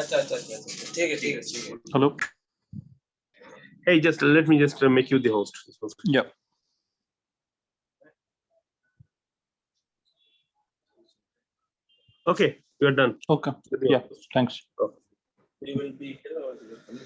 अच्छा अच्छा अच्छा अच्छा, ठीक है ठीक है ठीक है। Hello. Hey, just let me just make you the host. Yeah. Okay, you are done. Okay. Yeah. Thanks. You will be here or you will come?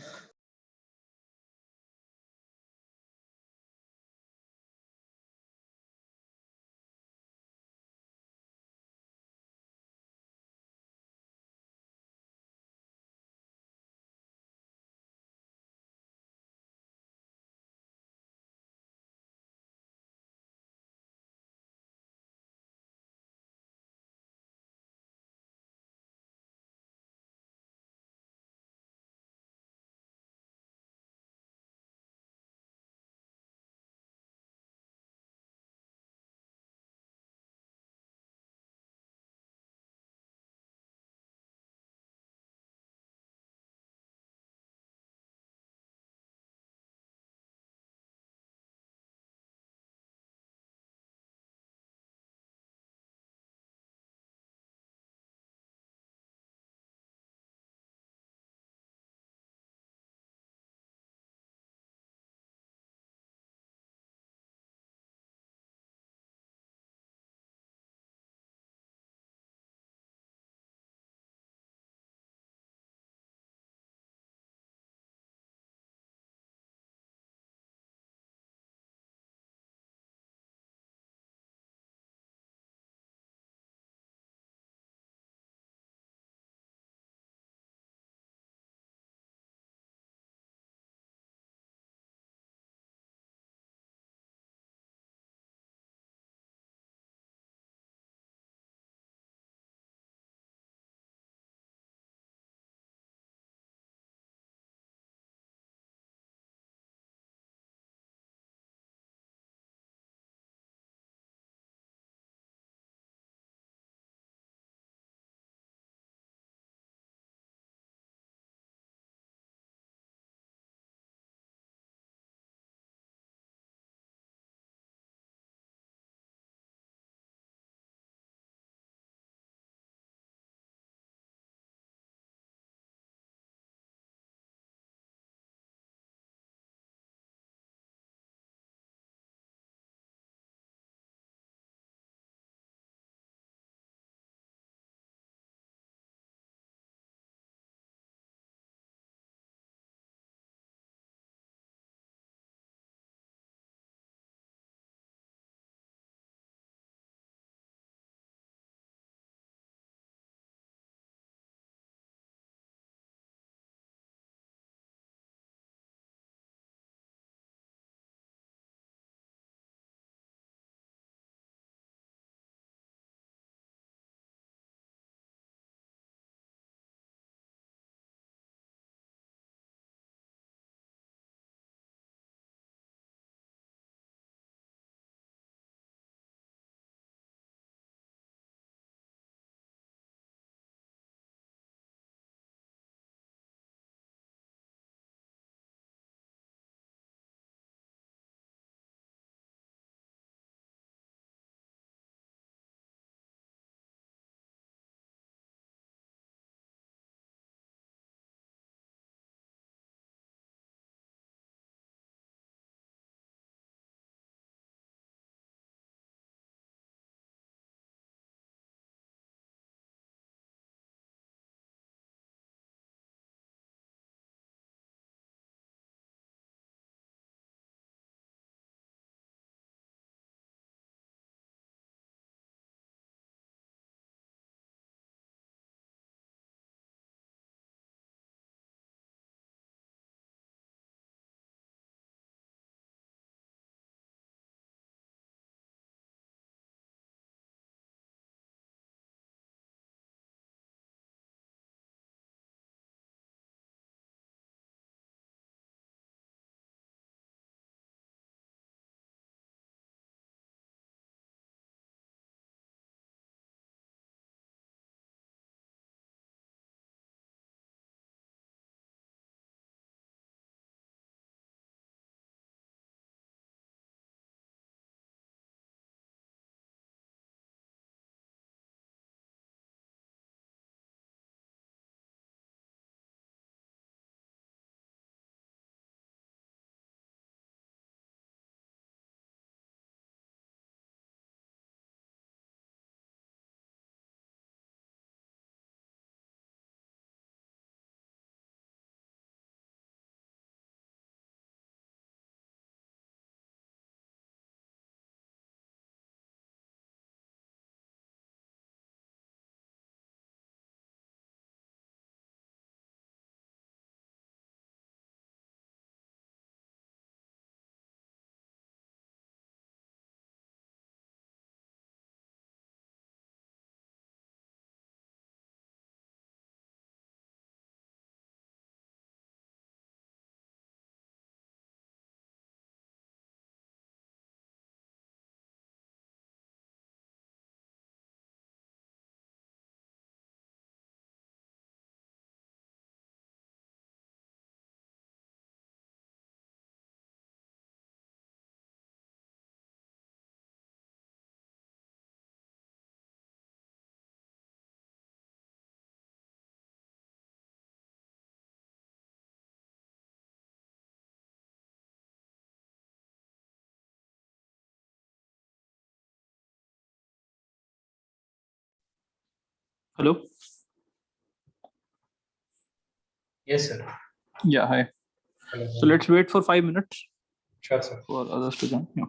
Hello. Yes, sir. Yeah, hi. Hello. So let's wait for 5 minutes Sure, sir. for others to join. Yeah.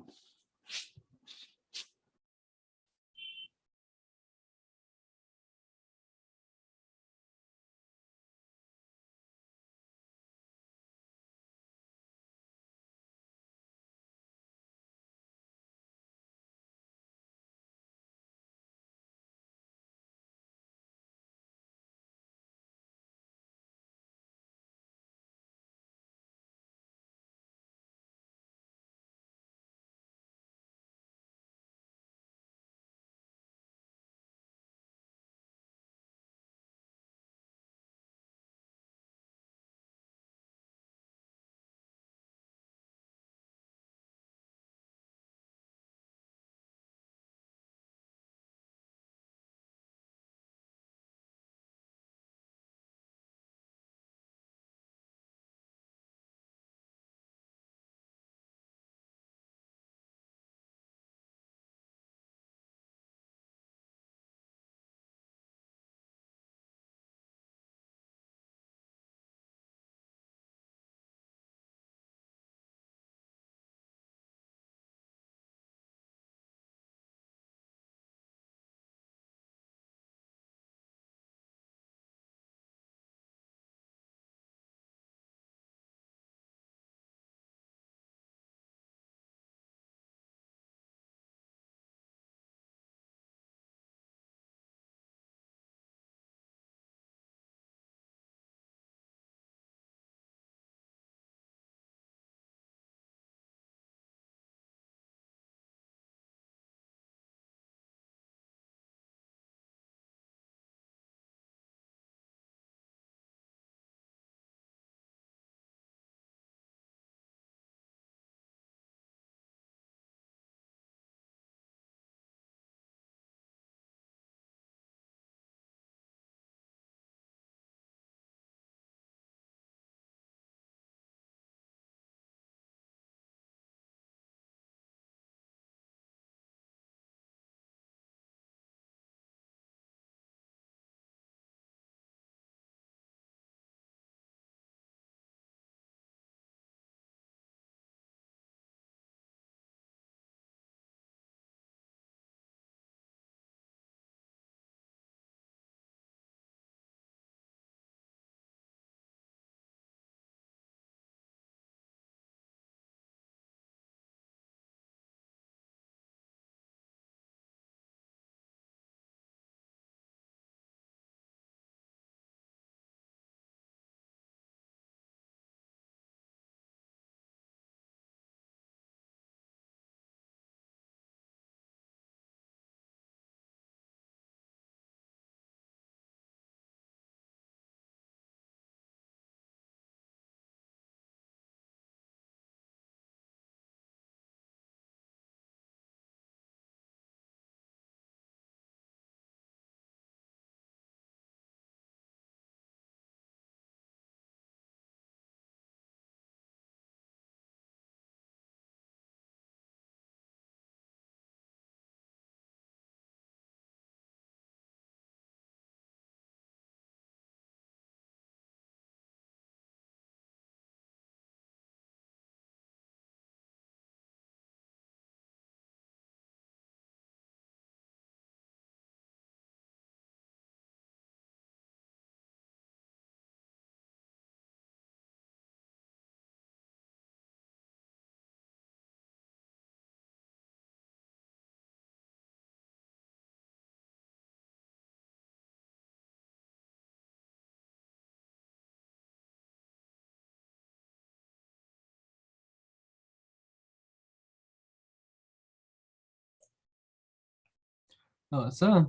Sir,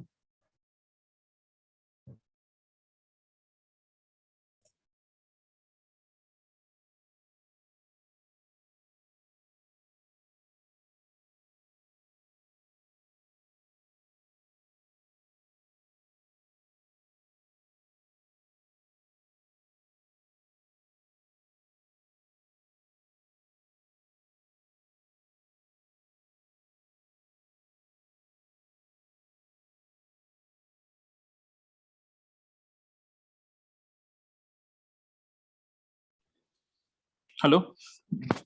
Hello.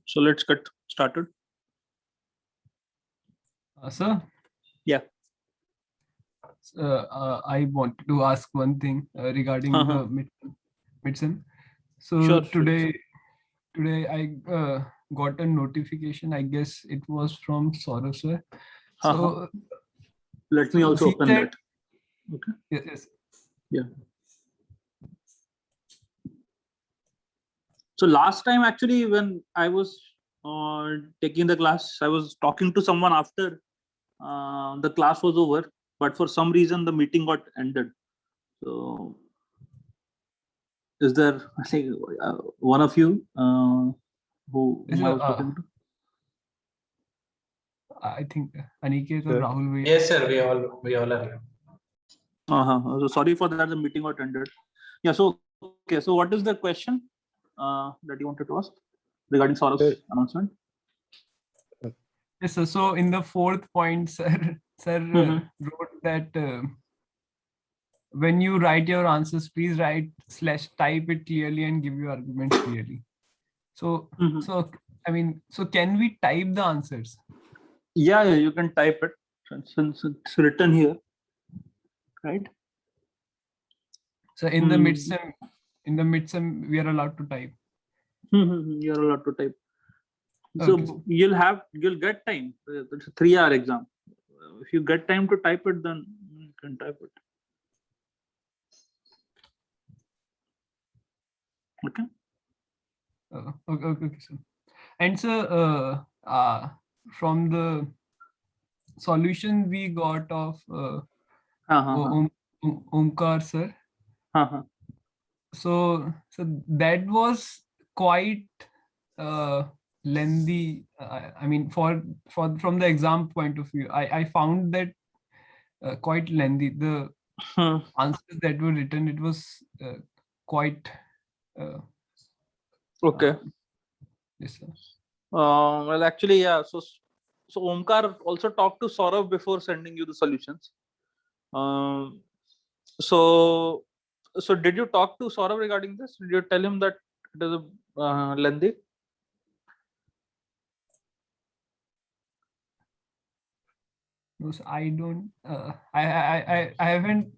So let's get started. Sir? Yeah. I wanted to ask one thing regarding Uh-huh. the midterm. So Sure. today I got a notification. I guess it was from Saurav sir. So Let me so also he open said- that. Okay. yes. Yeah. So last time, actually, when I was taking the class, I was talking to someone after the class was over, but for some reason the meeting got ended. So, is there, I think, one of you whom Yes, I was talking to? I think Aniket or Sir. Rahul. Yes, sir. We all are here. So sorry for that. The meeting got ended. Yeah. So okay. So what is the question that you wanted to ask regarding Saurav's Sir. announcement? Yes, sir. So in the fourth point, sir Mhm. wrote that when you write your answers, please write / type it clearly and give your arguments clearly. So Mhm. so can we type the answers? Yeah, you can type it since it's written here, right? So in the Hmm. midterm, we are allowed to type. You're allowed to type. So Okay, sir. you'll get time. It's a 3-hour exam. If you get time to type it, then you can type it. Okay. Okay, sir. And sir, from the solution we got of Omkar sir, so that was quite lengthy. I mean, from the exam point of view, I found that quite lengthy. The answers that were written, it was quite. Okay. Yes, sir. Well, actually, yeah. So Omkar also talked to Saurav before sending you the solutions. Um, so did you talk to Saurav regarding this? Did you tell him that it is lengthy? No, so I don't. I haven't.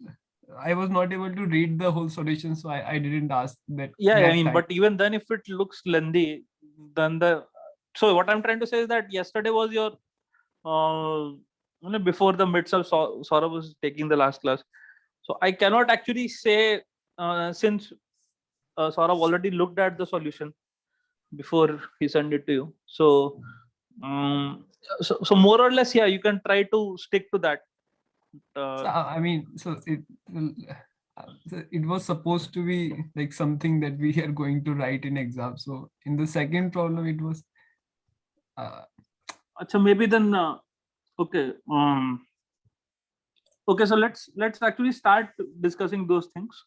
I was not able to read the whole solution, so I didn't ask that. Yeah, that I mean, time. but even then, if it looks lengthy, then so what I'm trying to say is that yesterday was your before the midst of Saurabh was taking the last class. So I cannot actually say since Saurabh already looked at the solution before he sent it to you. So so more or less, yeah, you can try to stick to that. I mean, so it was supposed to be like something that we are going to write in exam. So in the second problem, it was. So maybe then okay. Okay, so let's actually start discussing those things.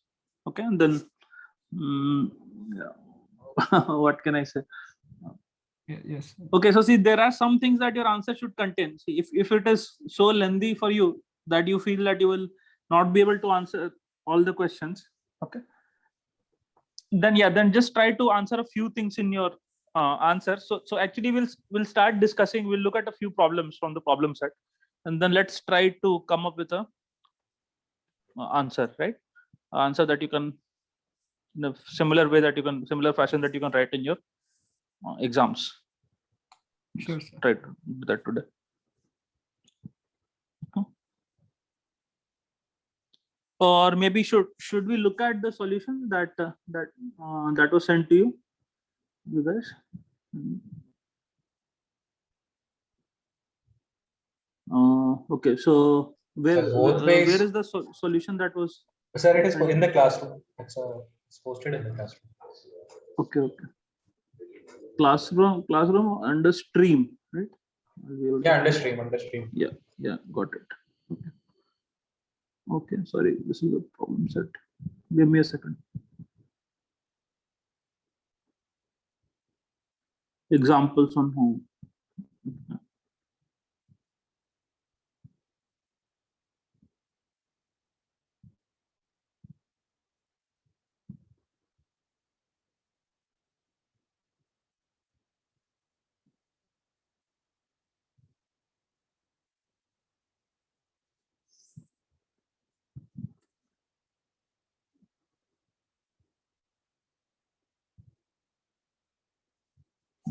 Okay, and then yeah. What can I say? Yes. Okay, so see, there are some things that your answer should contain. See, if it is so lengthy for you that you feel that you will not be able to answer all the questions, okay, then yeah, then just try to answer a few things in your answer. So actually, we'll start discussing. We'll look at a few problems from the problem set, and then let's try to come up with a answer, right? Answer that you can in a similar way that you can similar fashion that you can write in your exams. Sure, sir. Try to do that today. Or maybe should we look at the solution that was sent to you guys? Okay, so where is the solution that was? Sir, it is in the classroom. It's posted in the classroom. Okay. Classroom under stream, right? Yeah, under stream. Yeah, got it. Okay, sorry, this is a problem set. Give me a second. Examples on home.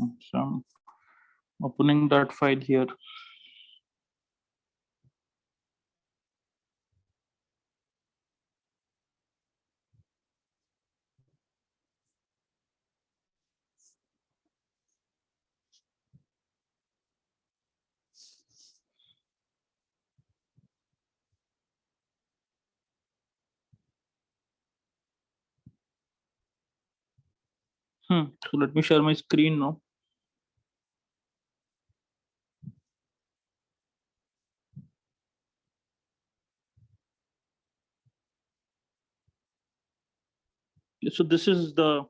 So I'm opening that file here. So let me share my screen now. So this is the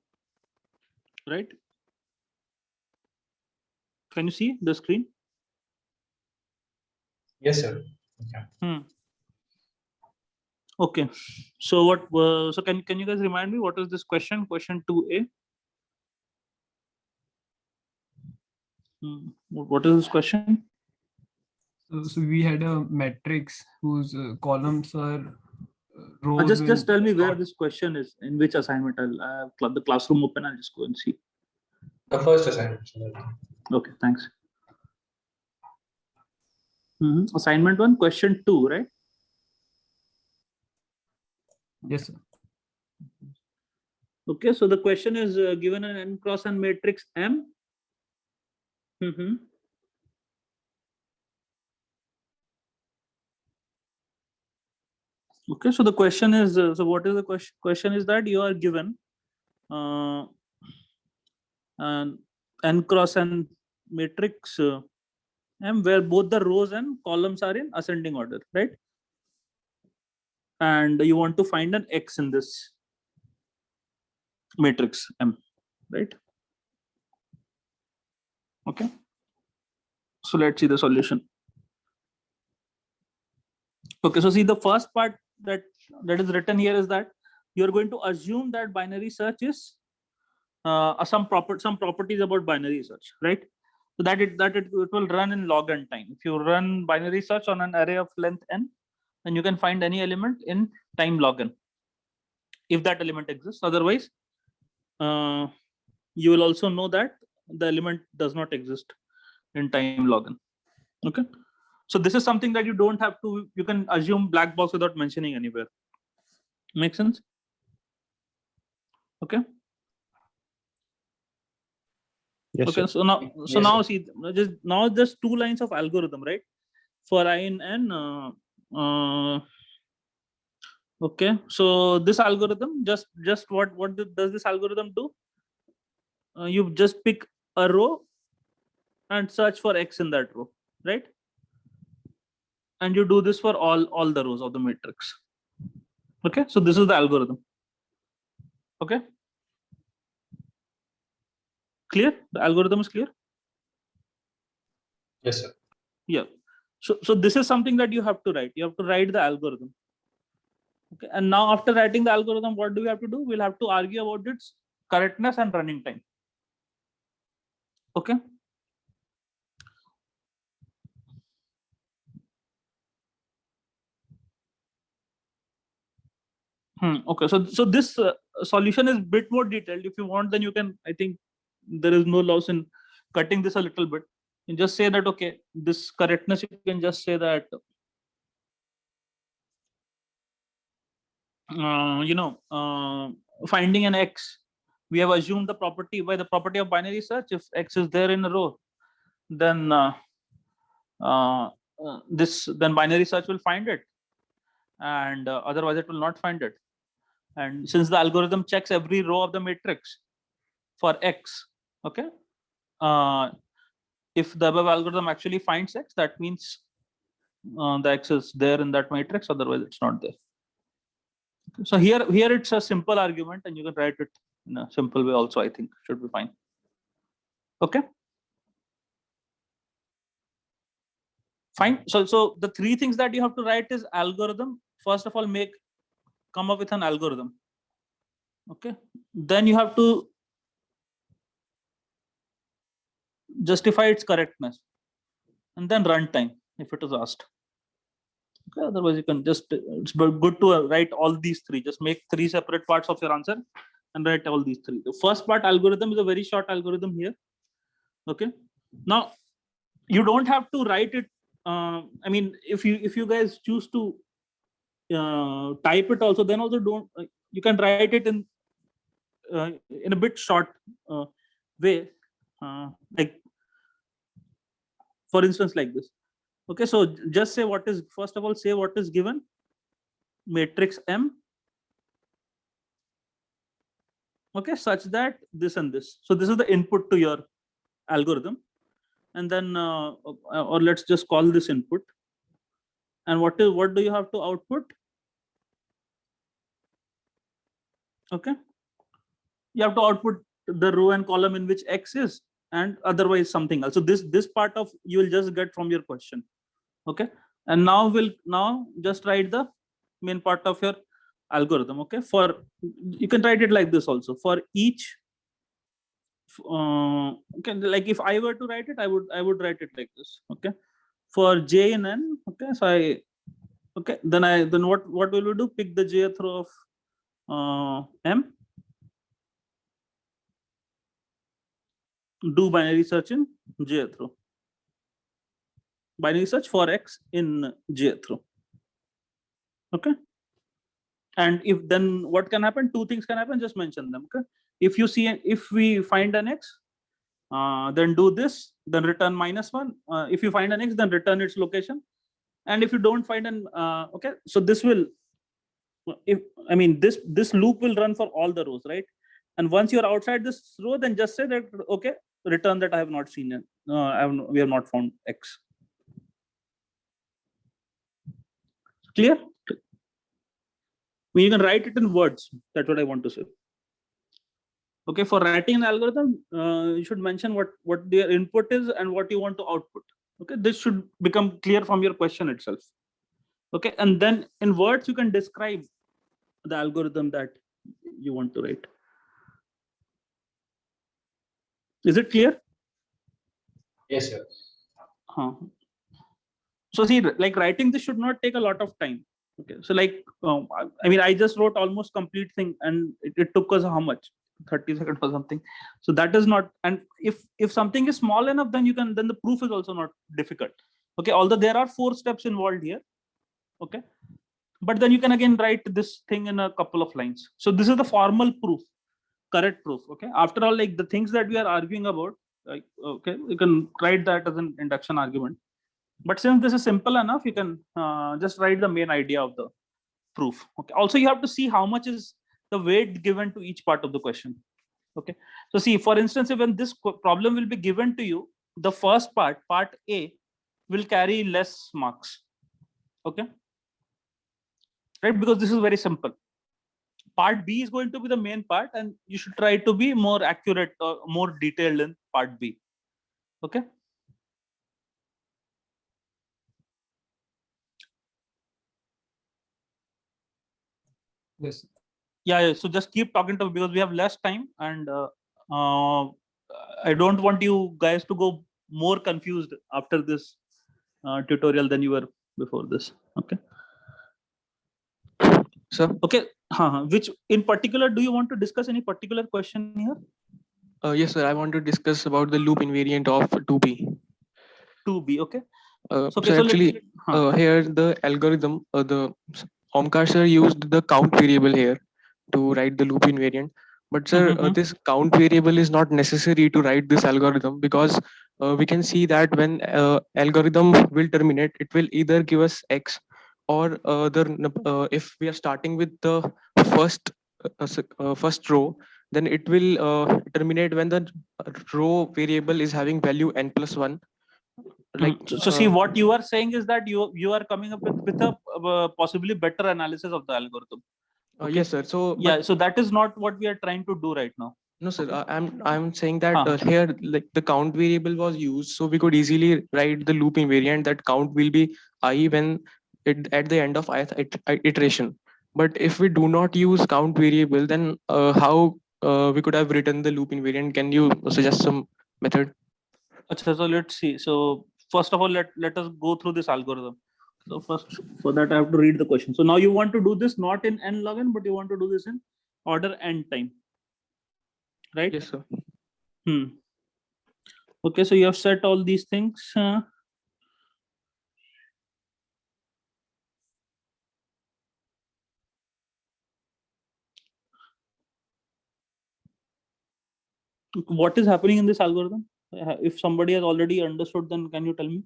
right. Can you see the screen? Yes, sir. Okay. Okay. So what? So can you guys remind me what is this question? Question 2A. What is this question? So we had a matrix whose columns are rows. Just tell me where this question is, in which assignment. I'll have the classroom open. I'll just go and see. The first assignment. Okay, thanks. Assignment 1, question 2, right? Yes, sir. Okay, so the question is given an n cross n matrix M. Okay, so the question is, so what is the question? Question is that you are given an n cross n matrix M where both the rows and columns are in ascending order, right? And you want to find an X in this matrix M, right? Okay. So let's see the solution. Okay, so see the first part that is written here is that you're going to assume that binary search is some properties about binary search, right? So that it will run in log n time. If you run binary search on an array of length n, then you can find any element in time log n, if that element exists. Otherwise, you will also know that the element does not exist in time log n. Okay. So this is something that you don't have to, you can assume black box without mentioning anywhere. Make sense? Okay. Yes, okay, sir. so now, Yes, now sir. see, just 2 lines of algorithm, right? For I in n. Okay, so this algorithm just what does this algorithm do? You just pick a row and search for X in that row, right? And you do this for all the rows of the matrix. Okay, so this is the algorithm. Okay, clear? The algorithm is clear? Yes, sir. Yeah. So this is something that you have to write. You have to write the algorithm. Okay, and now after writing the algorithm, what do we have to do? We'll have to argue about its correctness and running time. Okay. Okay, so this solution is a bit more detailed. If you want, then you can, I think there is no loss in cutting this a little bit. You just say that, okay, this correctness, you can just say that, finding an X, we have assumed the property by the property of binary search. If X is there in a row, then then binary search will find it, and otherwise it will not find it. And since the algorithm checks every row of the matrix for X, okay, if the above algorithm actually finds X, that means the X is there in that matrix, otherwise it's not there. Okay. So here it's a simple argument, and you can write it in a simple way also. I think should be fine. Okay, fine. So the 3 things that you have to write is algorithm. First of all, come up with an algorithm. Okay, then you have to justify its correctness, and then runtime if it is asked. Okay, otherwise you can just, it's good to write all these 3. Just make 3 separate parts of your answer and write all these 3. The first part, algorithm, is a very short algorithm here. Okay. Now you don't have to write it. I mean, if you guys choose to type it also, then also don't. You can write it in a bit short way, like for instance like this. Okay, so just say what is, first of all, say what is given, matrix M, okay, such that this and this. So this is the input to your algorithm, and then or let's just call this input. And what do you have to output? Okay, you have to output the row and column in which X is, and otherwise something else. So this part of you will just get from your question. Okay, and now just write the main part of your algorithm. Okay, for you can write it like this also for each. Okay, like if I were to write it, I would write it like this. Okay, for J in N. Okay, so then what will we do? Pick the jth row of M. Do binary search in jth row. Binary search for X in jth row. Okay, and if then what can happen? Two things can happen. Just mention them. Okay, if we find an X, then do this, then return -1. If you find an X, then return its location. And if you don't find an okay, so this will, this loop will run for all the rows, right? And once you're outside this row, then just say that okay, return that I have not seen it. We have not found X. Clear? You can write it in words. That's what I want to say. Okay, for writing an algorithm, you should mention what their input is and what you want to output. Okay, this should become clear from your question itself. Okay, and then in words you can describe the algorithm that you want to write. Is it clear? Yes, sir. So see, like writing this should not take a lot of time. Okay, so like I just wrote almost complete thing, and it took us how much? 30 seconds or something. So that is not, and if something is small enough, then then the proof is also not difficult. Okay, although there are 4 steps involved here. Okay, but then you can again write this thing in a couple of lines. So this is the formal proof, correct proof. Okay, after all, like the things that we are arguing about, like okay, you can write that as an induction argument. But since this is simple enough, you can just write the main idea of the proof. Okay, also you have to see how much is the weight given to each part of the question. Okay, so see, for instance, when this problem will be given to you, the first part A, will carry less marks. Okay, right, because this is very simple. Part B is going to be the main part, and you should try to be more accurate or more detailed in part B. Okay, Yes. yeah, so just keep talking to me because we have less time, and I don't want you guys to go more confused after this tutorial than you were before this. Okay, Sir? Okay, which in particular do you want to discuss? Any particular question here? Yes, sir. I want to discuss about the loop invariant of 2B. 2B, okay. So Okay, actually, here the algorithm, the Omkar sir used the count variable here to write the loop invariant. But sir, this count variable is not necessary to write this algorithm, because we can see that when algorithm will terminate, it will either give us X, or if we are starting with the first row, then it will terminate when the row variable is having value n+1. Like so see, what you are saying is that you are coming up with a possibly better analysis of the algorithm. Okay. Yes, sir. So yeah, so that is not what we are trying to do right now. no, sir. I'm saying that here, like the count variable was used, so we could easily write the loop invariant that count will be I when at the end of ith iteration. But if we do not use count variable, then how we could have written the loop invariant? Can you suggest some method? Okay, so let's see. So first of all, let us go through this algorithm. So first, for that I have to read the question. So now you want to do this not in n log n, but you want to do this in order n time, right? Yes, sir. Okay, so you have set all these things. What is happening in this algorithm? If somebody has already understood, then can you tell me?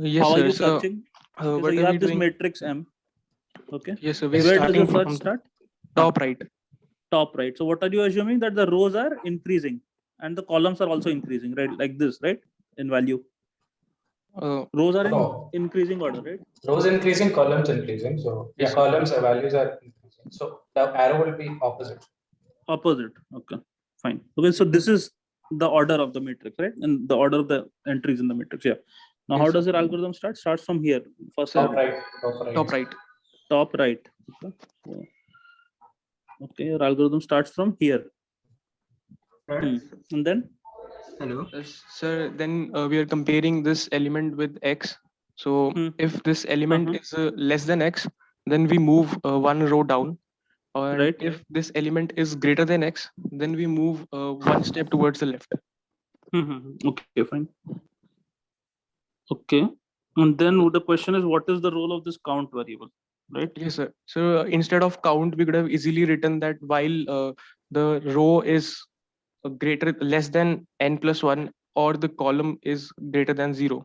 Yes, How are sir. you So, searching? Okay, so what you are we have this doing? matrix M. Okay. Yes, sir. We're Where does starting the search from start? top right. Top right. So what are you assuming? That the rows are increasing and the columns are also increasing, right? Like this, right? In value. Rows are in No. increasing order, right? Rows increasing, columns increasing. So yeah, Yes, sir. columns values are increasing. So the arrow will be opposite. Opposite. Okay, fine. Okay, so this is the order of the matrix, right? And the order of the entries in the matrix. Yeah. Now, how Yes, does your algorithm start? Starts from here. First Top arrow. right, top right. top right. Top right. Okay. So, okay, your algorithm starts from here. And then? Hello. Sir, then we are comparing this element with x. So if this element is less than x, then we move one row down. Or Right. if this element is greater than x, then we move one step towards the left. Okay, fine. Okay. And then the question is, what is the role of this count variable, right? Yes, sir. So instead of count, we could have easily written that while the row is less than n plus 1, or the column is greater than 0.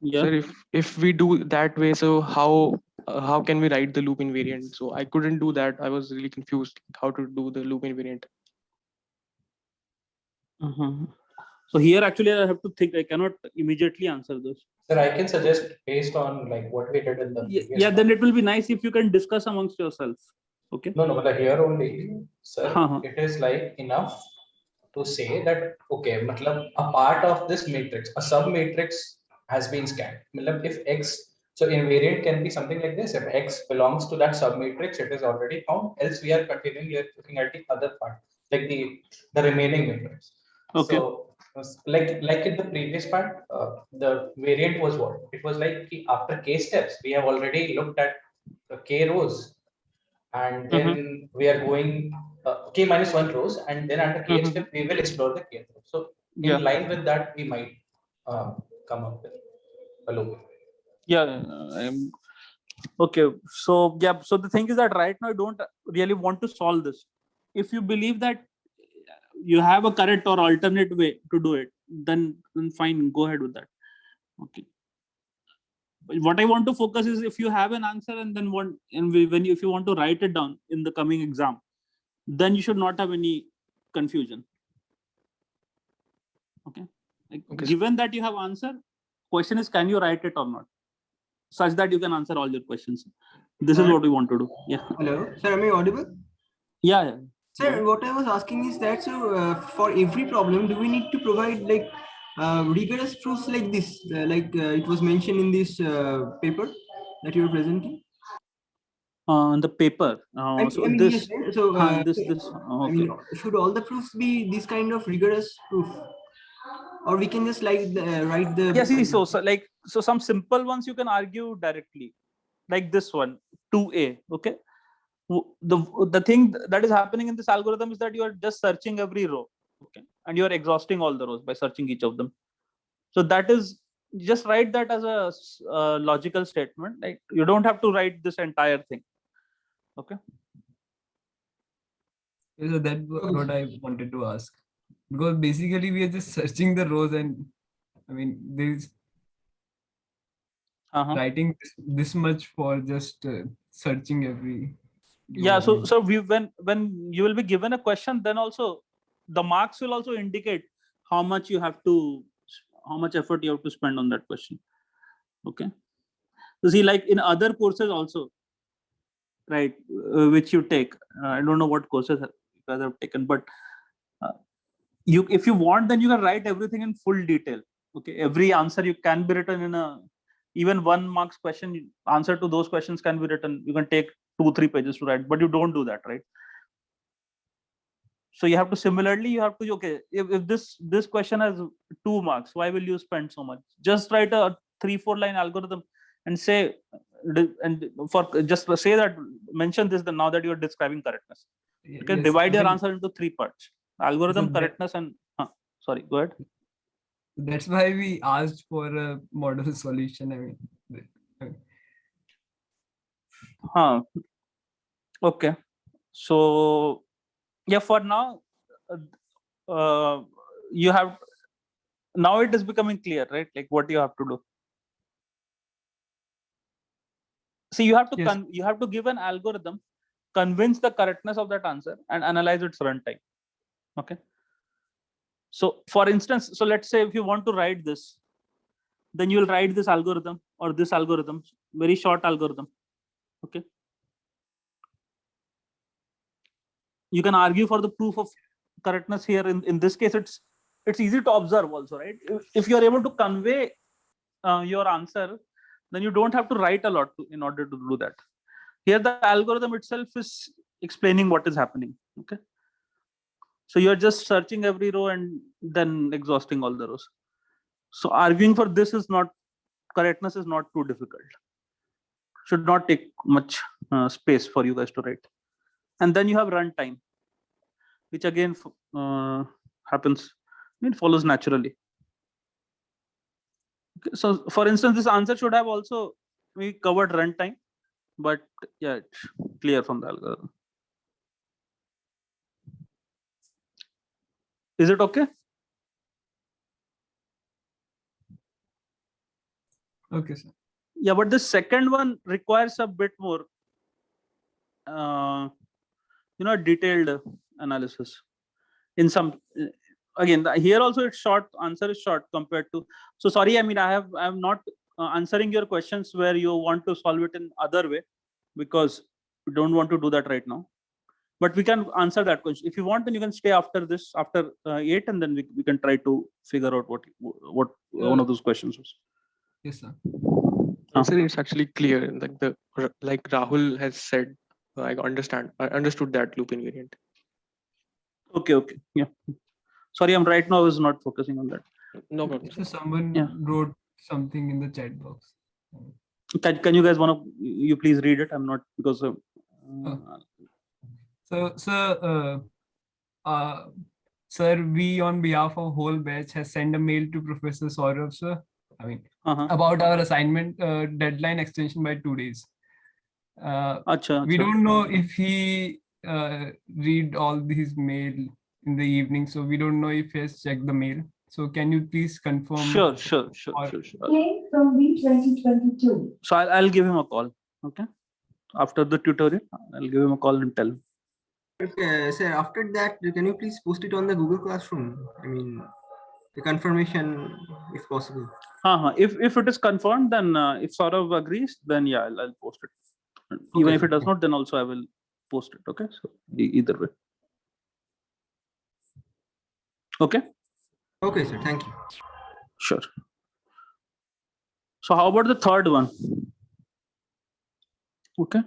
Yeah. Sir, if we do that way, so how can we write the loop invariant? So I couldn't do that. I was really confused how to do the loop invariant. So here actually I have to think. I cannot immediately answer this. Sir, I can suggest based on like what we did in the previous Yeah, one. then it will be nice if you can discuss amongst yourself. Okay. No, like here only, sir, it is like enough to say that okay, matlab, a part of this matrix, a sub matrix has been scanned. Matlab, if x, so invariant can be something like this. If x belongs to that sub matrix, it is already found. Else we are continuing here looking at the other part, like the remaining matrix. Okay. So like in the previous part, the variant was what? It was like after k steps, we have already looked at the k rows, and then we are going k minus 1 rows, and then at the k step we will explore the k rows. So in line with that, we might come up with a loop. Yeah. Okay. So yeah. So the thing is that right now I don't really want to solve this. If you believe that you have a correct or alternate way to do it, then fine, go ahead with that. Okay. But what I want to focus is if you have an answer and then if you want to write it down in the coming exam, then you should not have any confusion. Okay. Like, given that you have answer, question is, can you write it or not, such that you can answer all your questions. This is what we want to do. Yeah. Hello, sir. Am I audible? Yeah. Sir, what I was asking is that, so for every problem, do we need to provide like rigorous proofs like this, it was mentioned in this paper that you were presenting? The paper. Yes, sir. So Okay. I mean, should all the proofs be this kind of rigorous proof, or we can just write the? Yes. So some simple ones you can argue directly, like this one, 2a. Okay. The thing that is happening in this algorithm is that you are just searching every row, okay, and you are exhausting all the rows by searching each of them. So that is, just write that as a logical statement. Like, you don't have to write this entire thing. Okay. So that's what I wanted to ask, because basically we are just searching the rows, and I mean there's writing this much for just searching every. Yeah. So when you will be given a question, then also the marks will also indicate how much effort you have to spend on that question. Okay. So see, like in other courses also, right, which you take, I don't know what courses you guys have taken, but if you want, then you can write everything in full detail. Okay. Every answer you can be written in even 1 marks question, answer to those questions can be written. You can take 2-3 pages to write, but you don't do that, right? So you have to similarly, okay, if this question has 2 marks, why will you spend so much? Just write a 3-4 line algorithm and say, and just say that, mention this, now that you are describing correctness. You can divide your answer into 3 parts. Algorithm that- correctness and sorry, go ahead. That's why we asked for a model solution. I mean, Okay. So yeah, for now, you have, now it is becoming clear, right? Like what you have to do. See, you have to Yes. you have to give an algorithm, convince the correctness of that answer, and analyze its runtime. Okay. So for instance, so let's say if you want to write this, then you will write this algorithm or this algorithm, very short algorithm. Okay. You can argue for the proof of correctness here. In this case, it's easy to observe also, right? If you're able to convey your answer, then you don't have to write a lot in order to do that. Here, the algorithm itself is explaining what is happening. Okay. So you're just searching every row and then exhausting all the rows. So arguing for this is not, correctness is not too difficult. Should not take much space for you guys to write. And then you have runtime, which again happens, follows naturally. Okay, so for instance, this answer should have also, we covered runtime, but yeah, it's clear from the algorithm. Is it okay? okay, sir. Yeah, but the second one requires a bit more, detailed analysis. In some, again, here also it's short. Answer is short compared to. So sorry, I mean, I'm not answering your questions where you want to solve it in other way, because we don't want to do that right now. But we can answer that question if you want. Then you can stay after this, after 8, and then we can try to figure out what one of those questions was. Yes, sir. Sir, it's actually clear. Like Rahul has said, I understood that loop invariant. Okay. Yeah. Sorry, I'm right now. I was not focusing on that. No problem. So someone Yeah. wrote something in the chat box. Can you guys you please read it? I'm not, because Sir, we on behalf of whole batch has sent a mail to Professor Saurav, sir. I mean, about our assignment deadline extension by 2 days. We don't know if he read all these mail in the evening, so we don't know if he has checked the mail. So can you please confirm? Sure. From B2022. So I'll give him a call. Okay. After the tutorial, I'll give him a call and tell him. Okay, sir, after that, can you please post it on the Google Classroom? I mean, the confirmation, if possible. If it is confirmed, then if Saurav agrees, then yeah, I'll post it. Even if it does not, then also I will post it. Okay. So either way. Okay. Okay, sir. Thank you. Sure. So how about the third one? Okay.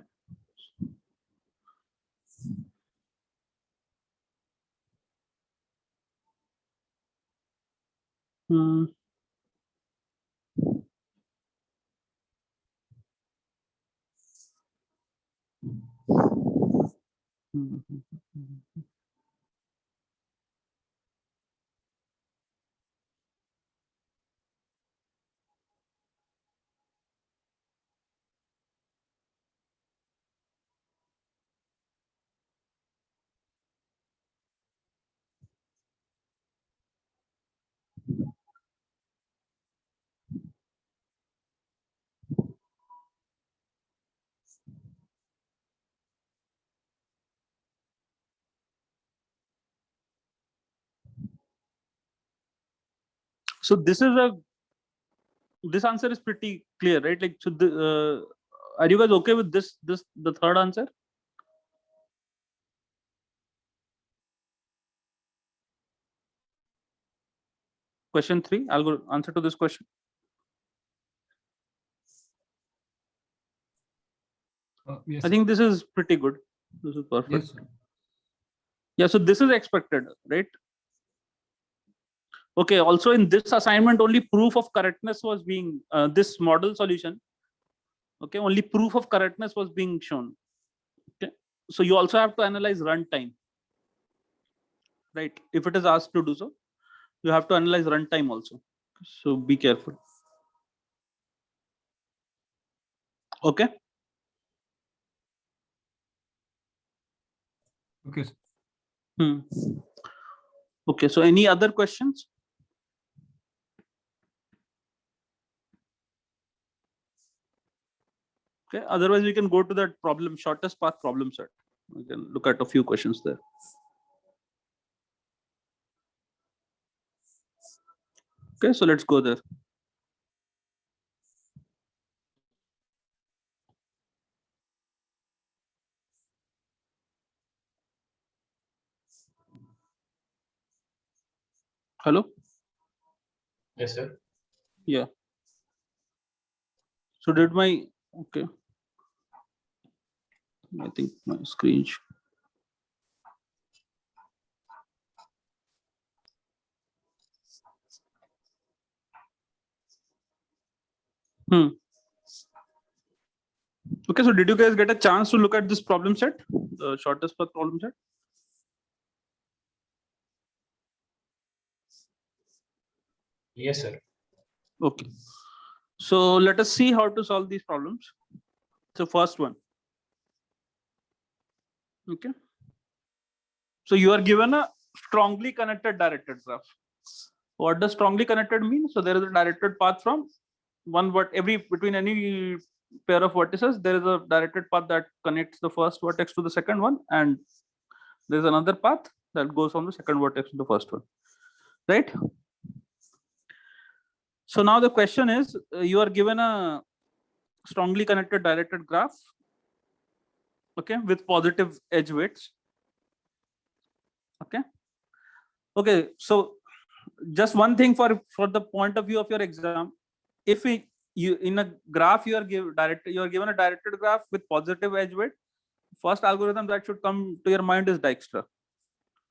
So this answer is pretty clear, right? Like, so are you guys okay with the third answer? Question 3, I'll go answer to this question. Yes, I think this is pretty good. This is perfect. yes, sir. Yeah, so this is expected, right? Okay, also in this assignment, only proof of correctness was being, this model solution, okay, only proof of correctness was being shown. Okay, so you also have to analyze runtime. right? If it is asked to do so, you have to analyze runtime also. So be careful. Okay. Okay. Okay. So any other questions? Okay. Otherwise, we can go to that problem, shortest path problem set. We can look at a few questions there. Okay. So let's go there. Hello. Yes, sir. Yeah. So did my, okay. I think my screen. Okay, so did you guys get a chance to look at this problem set, the shortest path problem set? Yes, sir. Okay. So let us see how to solve these problems. So first one. Okay. So you are given a strongly connected directed graph. What does strongly connected mean? So there is a directed path from one between any pair of vertices, there is a directed path that connects the first vertex to the second one, and there's another path that goes from the second vertex to the first one, right? So now the question is, you are given a strongly connected directed graph, okay, with positive edge weights. Okay, so just one thing for the point of view of your exam, if you in a graph you are given a directed graph with positive edge weight, first algorithm that should come to your mind is Dijkstra.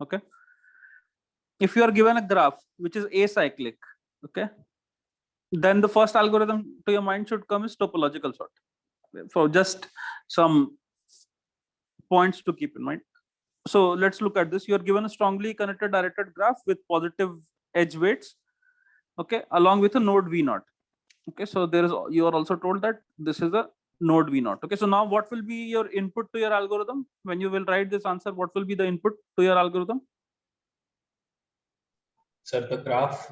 Okay, if you are given a graph which is acyclic, okay, then the first algorithm to your mind should come is topological sort. For just some points to keep in mind. So let's look at this. You are given a strongly connected directed graph with positive edge weights, okay, along with a node V0. Okay, so you are also told that this is a node V0. Okay, so now what will be your input to your algorithm when you will write this answer? What will be the input to your algorithm? Sir, the graph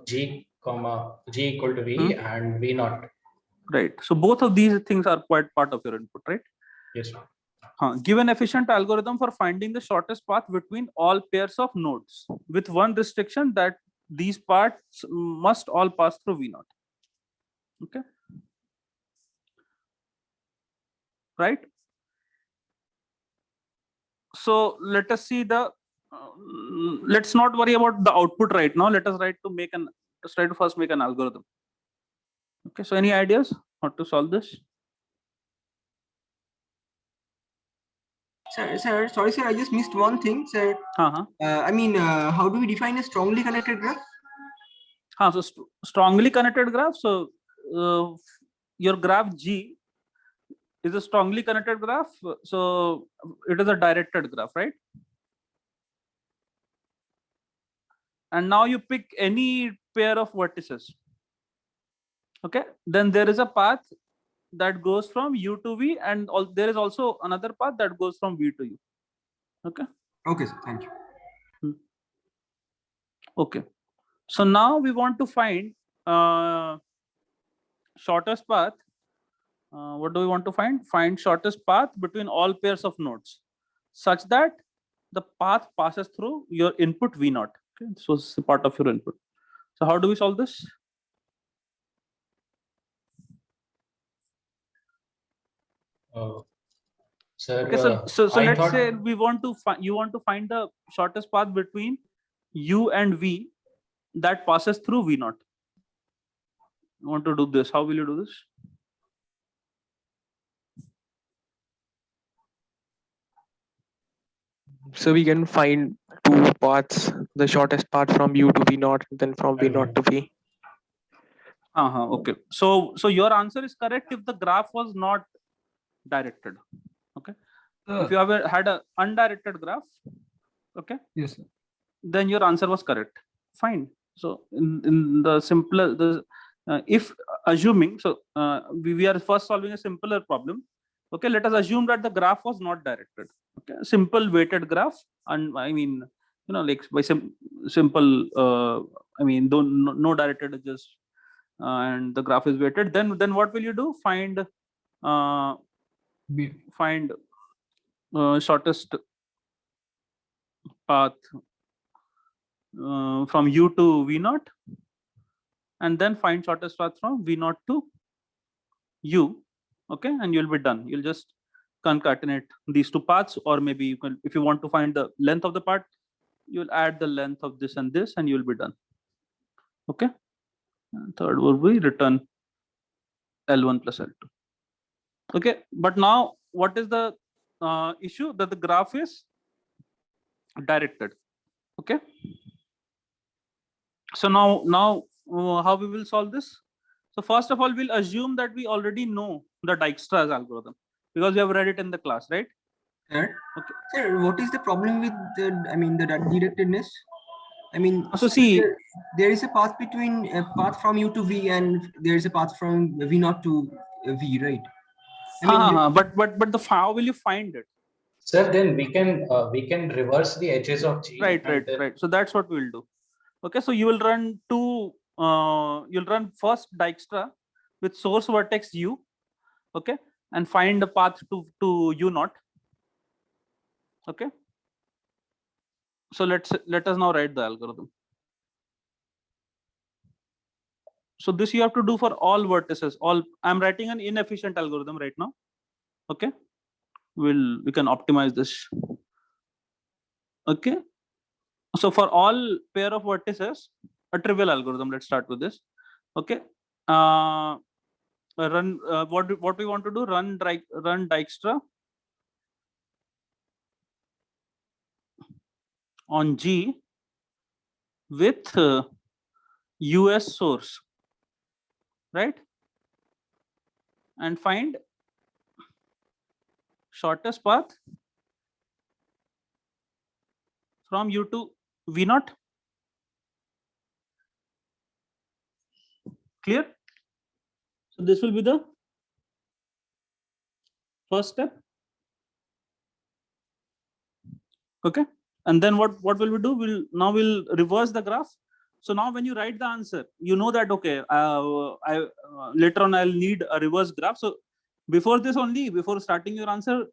G equal to V and V0. Right. So both of these things are quite part of your input, right? Yes, sir. Give an efficient algorithm for finding the shortest path between all pairs of nodes, with one restriction that these paths must all pass through V0. Okay. Right. So let us see the. Let's not worry about the output right now. Let us try to first make an algorithm. Okay. So any ideas how to solve this? Sir, sorry, sir, I just missed one thing, sir. I mean, how do we define a strongly connected graph? So strongly connected graph. So your graph G is a strongly connected graph. So it is a directed graph, right? And now you pick any pair of vertices. Okay, then there is a path that goes from U to V, and there is also another path that goes from V to U. Okay. Okay, sir, thank you. Okay. So now we want to find shortest path. What do we want to find? Find shortest path between all pairs of nodes, such that the path passes through your input V0. Okay, so it's a part of your input. So how do we solve this? Sir, okay, so let's say we want to you want to find the shortest path between U and V that passes through V0. You want to do this? How will you do this? So we can find two paths, the shortest path from U to V0, then from V0 to V. Okay. So your answer is correct if the graph was not directed. Okay. If you had an undirected graph, Okay. Yes, sir. Then your answer was correct. Fine. So in the simpler, if assuming, so we are first solving a simpler problem. Okay, let us assume that the graph was not directed. Okay, simple weighted graph, and I mean, like by simple, I mean, no directed edges, and the graph is weighted. Then what will you do? Find B. find shortest path from U to V naught, and then find shortest path from V naught to U. Okay, and you'll be done. You'll just concatenate these two paths, or maybe you can, if you want to find the length of the part, you'll add the length of this and this, and you'll be done. Okay. And third will be return L1 plus L2. Okay, but now what is the issue? That the graph is directed. Okay. So now how we will solve this? So first of all, we'll assume that we already know the Dijkstra's algorithm because we have read it in the class, right? Sir, Okay. sir, what is the problem with the, I mean, the directedness? I mean, So see, there is a path between a path from U to V, and there is a path from V naught to V, right? I mean, but the how will you find it? Sir, then we can reverse the edges of G. Right. So that's what we'll do. Okay, so you will run you'll run first Dijkstra with source vertex U, okay, and find the path to U naught. Okay. So let us now write the algorithm. So this you have to do for all vertices. I'm writing an inefficient algorithm right now. Okay. We can optimize this. Okay. So for all pair of vertices, a trivial algorithm. Let's start with this. Okay. Run what we want to do? Run Dijkstra on G with US source, right? And find shortest path from U to V naught. Clear? So this will be the first step. Okay. And then what will we do? We'll reverse the graph. So now when you write the answer, you know that, okay, later on I'll need a reverse graph. So before starting your answer,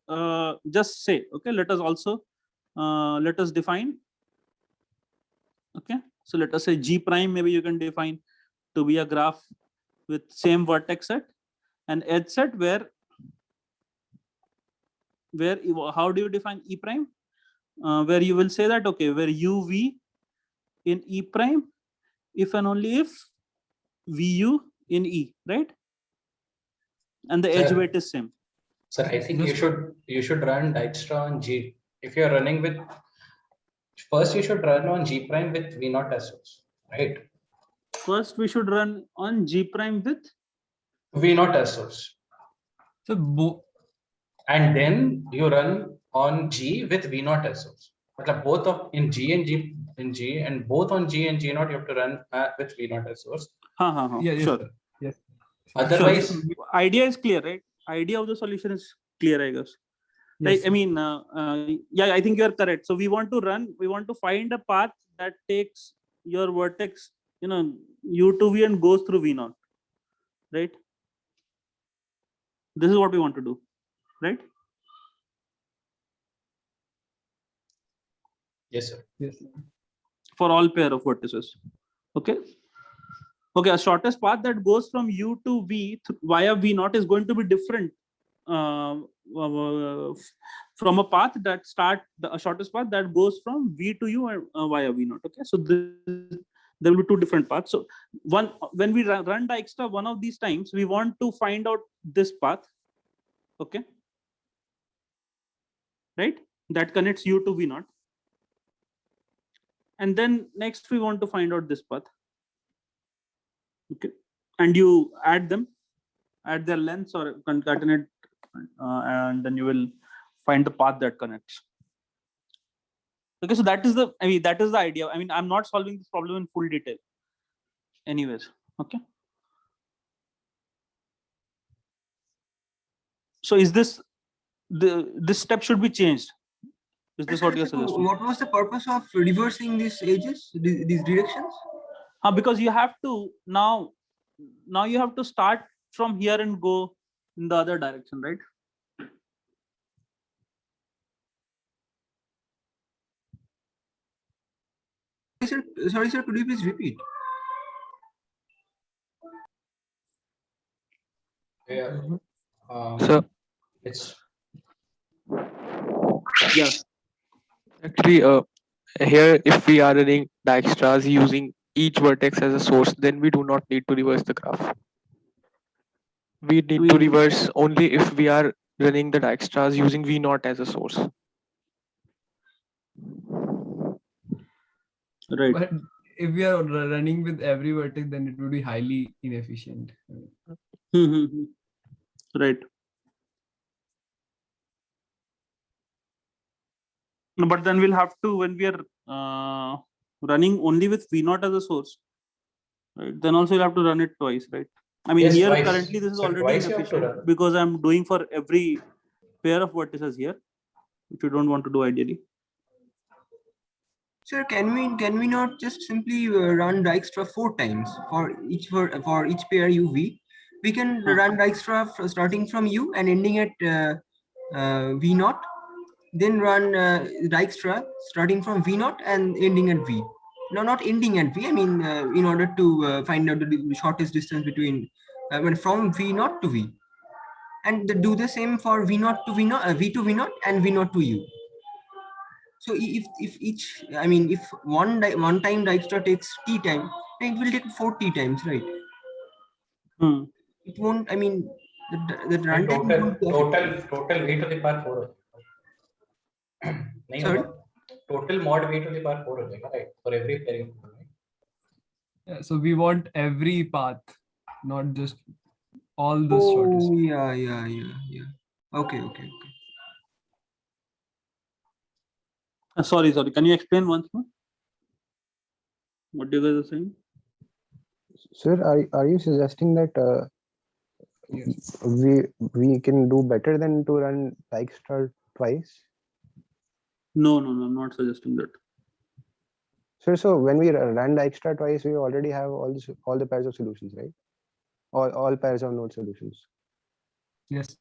just say, okay, let us define. Okay. So let us say G prime, maybe you can define to be a graph with same vertex set and edge set where how do you define E prime? Where you will say that, okay, where UV in E prime, if and only if VU in E, right? And the edge weight is same. Sir, I think you should run Dijkstra on G. If you're running with, first you should run on G prime with V naught as source, right? First we should run on G prime with V naught as source. So and then you run on G with V naught as source. But both in G and both on G and G naught you have to run with V naught as source. Yeah, sure. Yes. Otherwise, idea is clear, right? Idea of the solution is clear, I guess. Yes. Like, I mean, yeah, I think you're correct. So we want to find a path that takes your vertex, U to V and goes through V naught, right? This is what we want to do, right? Yes, sir. Yes. For all pair of vertices. Okay. Okay, a shortest path that goes from U to V via V naught is going to be different from a path that a shortest path that goes from V to U via V naught. Okay, so there will be two different paths. So when we run Dijkstra one of these times, we want to find out this path. Okay, right? That connects U to V naught. And then next we want to find out this path. Okay, and you add their lengths or concatenate, and then you will find the path that connects. Okay, so that is the, I mean, that is the idea. I mean, I'm not solving this problem in full detail. Anyways, okay. So is this, this step should be changed? Is this what you're suggesting? What was the purpose of reversing these edges, these directions? Because you have to now you have to start from here and go in the other direction, right? Sorry, sir, could you please repeat? Yeah. So It's Yeah. actually, here if we are running Dijkstra's using each vertex as a source, then we do not need to reverse the graph. We need to reverse only if we are running the Dijkstra's using V naught as a source. Right. But if we are running with every vertex, then it would be highly inefficient. Right. No, but then we'll have to, when we are running only with V naught as a source, right? Then also you'll have to run it twice, right? I mean, Yes, here twice. currently this is So already twice you have to inefficient run. because I'm doing for every pair of vertices here, which you don't want to do ideally. Sir, can we not just simply run Dijkstra 4 times for each pair UV? We can run Dijkstra starting from U and ending at V naught, then run Dijkstra starting from V naught and ending at V. No, not ending at V. I mean, in order to find out the shortest distance between from V naught to V, and do the same for V naught to V naught, V to V naught, and V naught to U. So if each, I mean, if one time Dijkstra takes T time, then it will take 40 times, right? It won't. I mean, the runtime. Total V to the power 4. नहीं Sorry? होगा. Total mod V to the power 4 हो जाएगा, right? For every pairing. Yeah, so we want every path, not just all the shortest. Yeah. Okay. Sorry. Can you explain once more what you guys are saying? Sir, are you suggesting that we can do better than to run Dijkstra twice? No, I'm not suggesting that. Sir, so when we run Dijkstra twice, we already have all the pairs of solutions, right? All pairs of node solutions. Yes.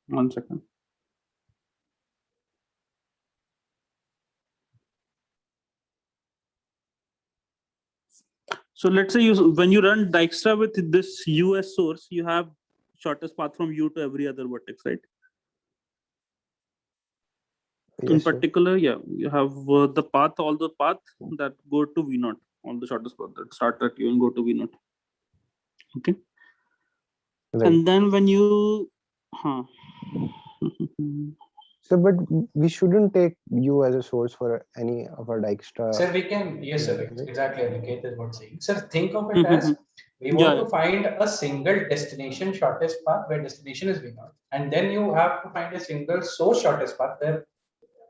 One second. So let's say when you run Dijkstra with this US source, you have shortest path from U to every other vertex, right? Yes, in sir. particular, yeah, you have all the path that go to V naught, all the shortest path that start at U and go to V naught. Okay. Right. And then when you, So, but we shouldn't take U as a source for any of our Dijkstra. Sir, we can, yes, sir, right? exactly. Aniket is what saying. Sir, think of it as we want Yeah. to find a single destination shortest path where destination is V naught, and then you have to find a single source shortest path where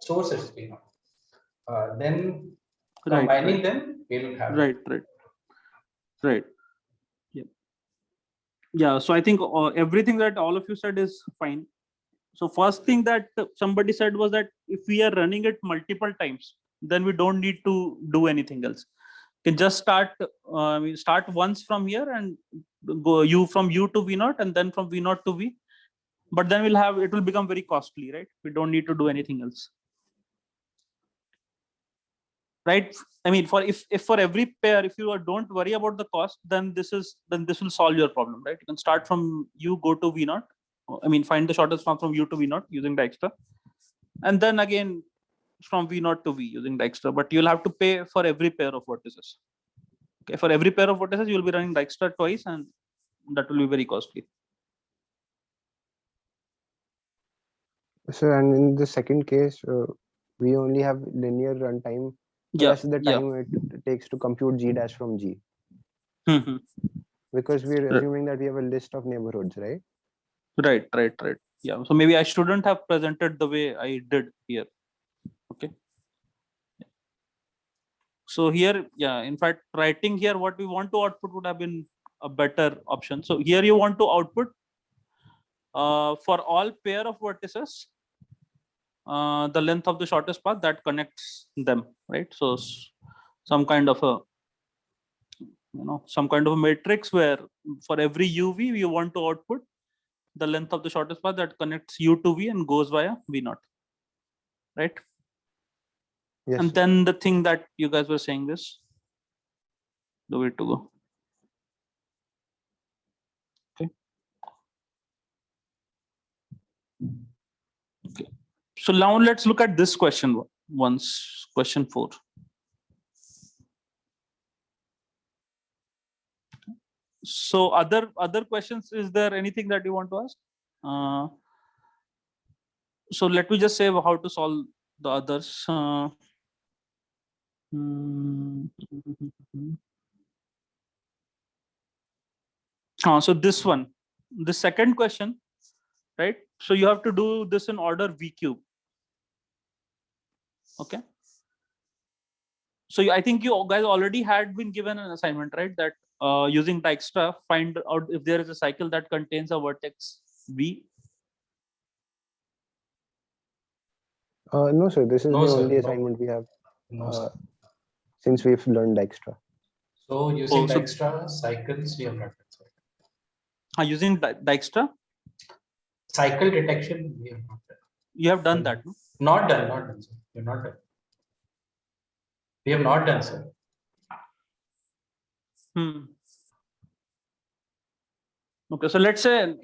source is V naught. Then combining them, we will have right. Yeah. So I think everything that all of you said is fine. So first thing that somebody said was that if we are running it multiple times, then we don't need to do anything else. You can just start once from here and go from U to V naught and then from V naught to V. But then it will become very costly, right? We don't need to do anything else. Right? I mean, if for every pair, if you don't worry about the cost, then this will solve your problem, right? You can start from U, go to V naught. I mean, find the shortest path from U to V naught using Dijkstra, and then again from V naught to V using Dijkstra. But you'll have to pay for every pair of vertices. Okay, for every pair of vertices, you'll be running Dijkstra twice, and that will be very costly. So, and in the second case, we only have linear runtime plus the time it takes to compute G dash from G. Because we're assuming that we have a list of neighborhoods, right? Right. Yeah, so maybe I shouldn't have presented the way I did here. Okay. So here, yeah, in fact, writing here what we want to output would have been a better option. So here you want to output for all pair of vertices, the length of the shortest path that connects them, right? So some kind of a, some kind of a matrix where for every UV you want to output the length of the shortest path that connects U to V and goes via V naught, right? Yes. And then the thing that you guys were saying this, the way to go. Okay. Okay. So now let's look at this question once, question 4. So other questions, is there anything that you want to ask? So let me just say how to solve the others. So this one, the second question, right? So you have to do this in order V cube. Okay. So I think you guys already had been given an assignment, right? That using Dijkstra, find out if there is a cycle that contains a vertex V. No, sir. This is No, the sir, only no. assignment we have No, sir. since we've learned Dijkstra. So using so- Dijkstra cycles, we have not done. Sir. Using Dijkstra, Cycle detection, we have not done. you have done that, no? Not done, sir. We have not done. We have not done, sir. Okay, so let's say